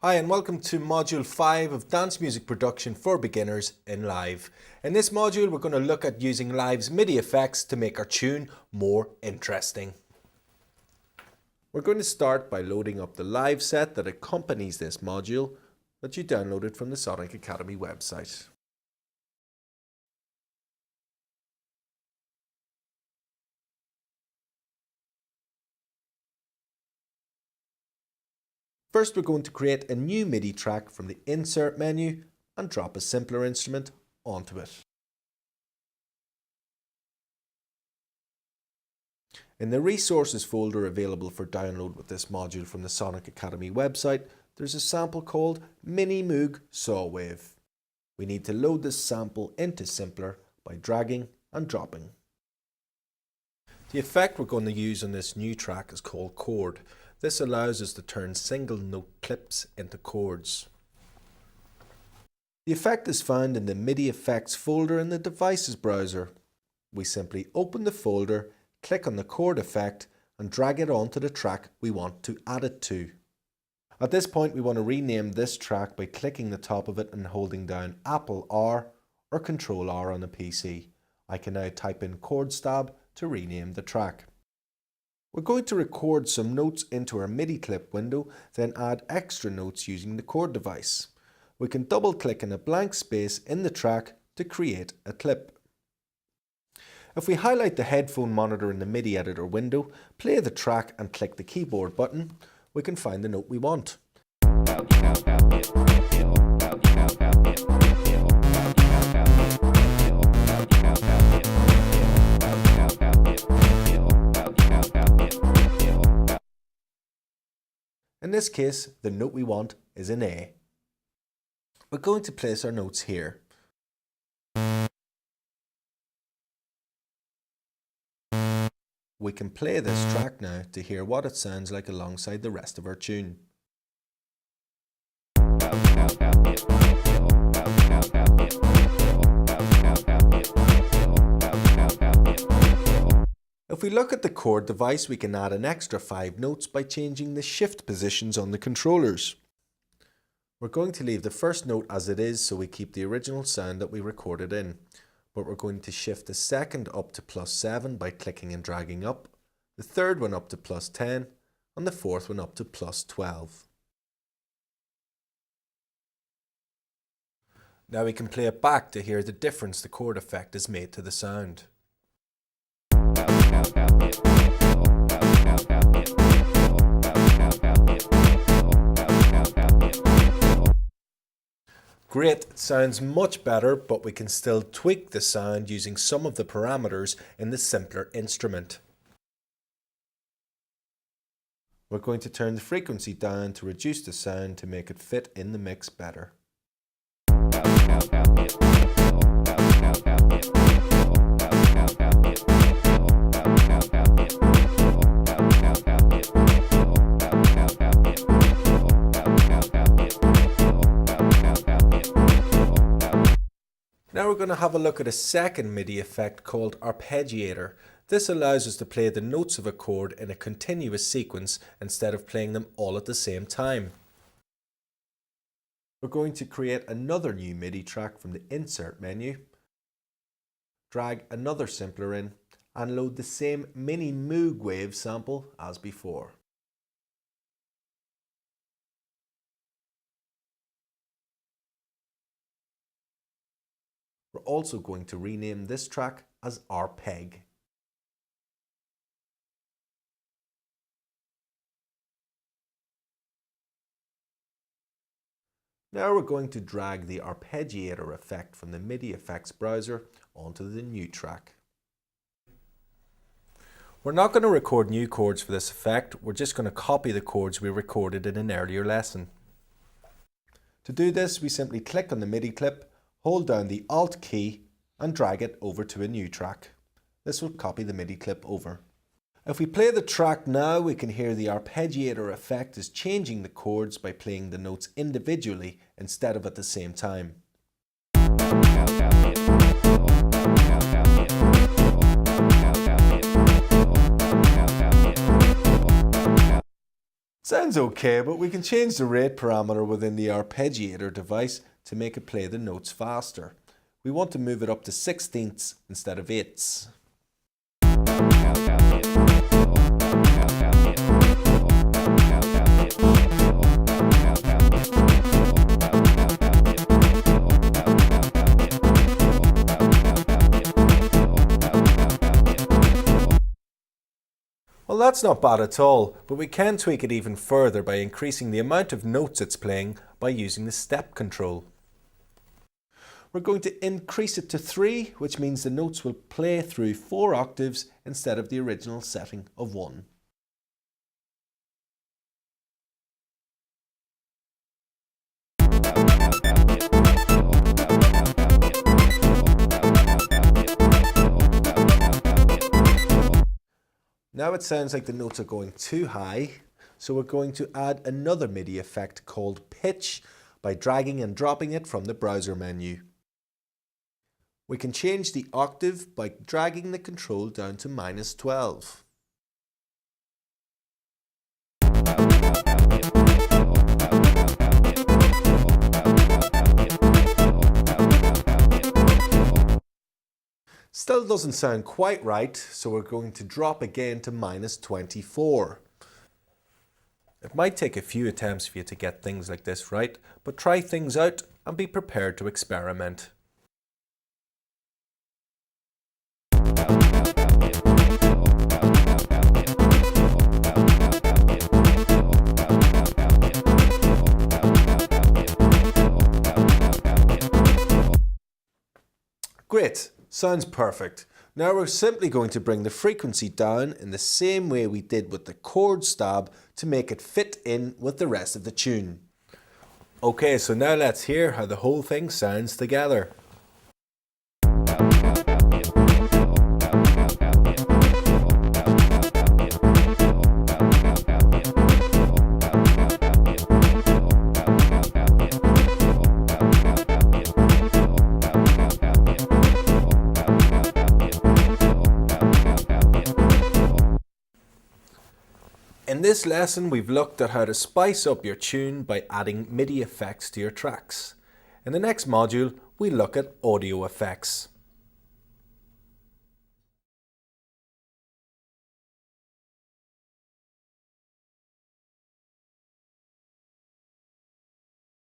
Hi and welcome to Module 5 of Dance Music Production for Beginners in Live. In this module we're going to look at using Live's MIDI effects to make our tune more interesting. We're going to start by loading up the live set that accompanies this module that you downloaded from the Sonic Academy website. First, we're going to create a new MIDI track from the Insert menu and drop a simpler instrument onto it. In the Resources folder available for download with this module from the Sonic Academy website, there's a sample called Mini Moog Saw Wave. We need to load this sample into Simpler by dragging and dropping. The effect we're going to use on this new track is called Chord. This allows us to turn single note clips into chords. The effect is found in the MIDI effects folder in the Devices browser. We simply open the folder, click on the chord effect and drag it onto the track we want to add it to. At this point we want to rename this track by clicking the top of it and holding down Apple R or Ctrl R on a PC. I can now type in chord stab to rename the track. We're going to record some notes into our MIDI clip window, then add extra notes using the chord device. We can double click in a blank space in the track to create a clip. If we highlight the headphone monitor in the MIDI editor window, play the track and click the keyboard button, we can find the note we want. In this case, the note we want is an A. We're going to place our notes here. We can play this track now to hear what it sounds like alongside the rest of our tune. If we look at the chord device, we can add an extra 5 notes by changing the shift positions on the controllers. We're going to leave the first note as it is so we keep the original sound that we recorded in. But we're going to shift the second up to +7 by clicking and dragging up, the third one up to +10 and the fourth one up to +12. Now we can play it back to hear the difference the chord effect has made to the sound. Great, it sounds much better, but we can still tweak the sound using some of the parameters in the Simpler instrument. We're going to turn the frequency down to reduce the sound to make it fit in the mix better. Now we're going to have a look at a second MIDI effect called Arpeggiator. This allows us to play the notes of a chord in a continuous sequence instead of playing them all at the same time. We're going to create another new MIDI track from the Insert menu, drag another Simpler in and load the same Mini Moog Wave sample as before. We're also going to rename this track as Arpeg. Now we're going to drag the Arpeggiator effect from the MIDI effects browser onto the new track. We're not going to record new chords for this effect, we're just going to copy the chords we recorded in an earlier lesson. To do this, we simply click on the MIDI clip, hold down the Alt key and drag it over to a new track. This will copy the MIDI clip over. If we play the track now, we can hear the Arpeggiator effect is changing the chords by playing the notes individually instead of at the same time. Sounds okay, but we can change the rate parameter within the arpeggiator device to make it play the notes faster. We want to move it up to 16ths instead of 8ths. Well, that's not bad at all, but we can tweak it even further by increasing the amount of notes it's playing by using the step control. We're going to increase it to 3, which means the notes will play through 4 octaves instead of the original setting of 1. Now it sounds like the notes are going too high, so we're going to add another MIDI effect called pitch by dragging and dropping it from the browser menu. We can change the octave by dragging the control down to -12. Still doesn't sound quite right, so we're going to drop again to -24. It might take a few attempts for you to get things like this right, but try things out and be prepared to experiment. Great, sounds perfect. Now we're simply going to bring the frequency down in the same way we did with the chord stab to make it fit in with the rest of the tune. Okay, so now let's hear how the whole thing sounds together. In this lesson, we've looked at how to spice up your tune by adding MIDI effects to your tracks. In the next module, we look at audio effects.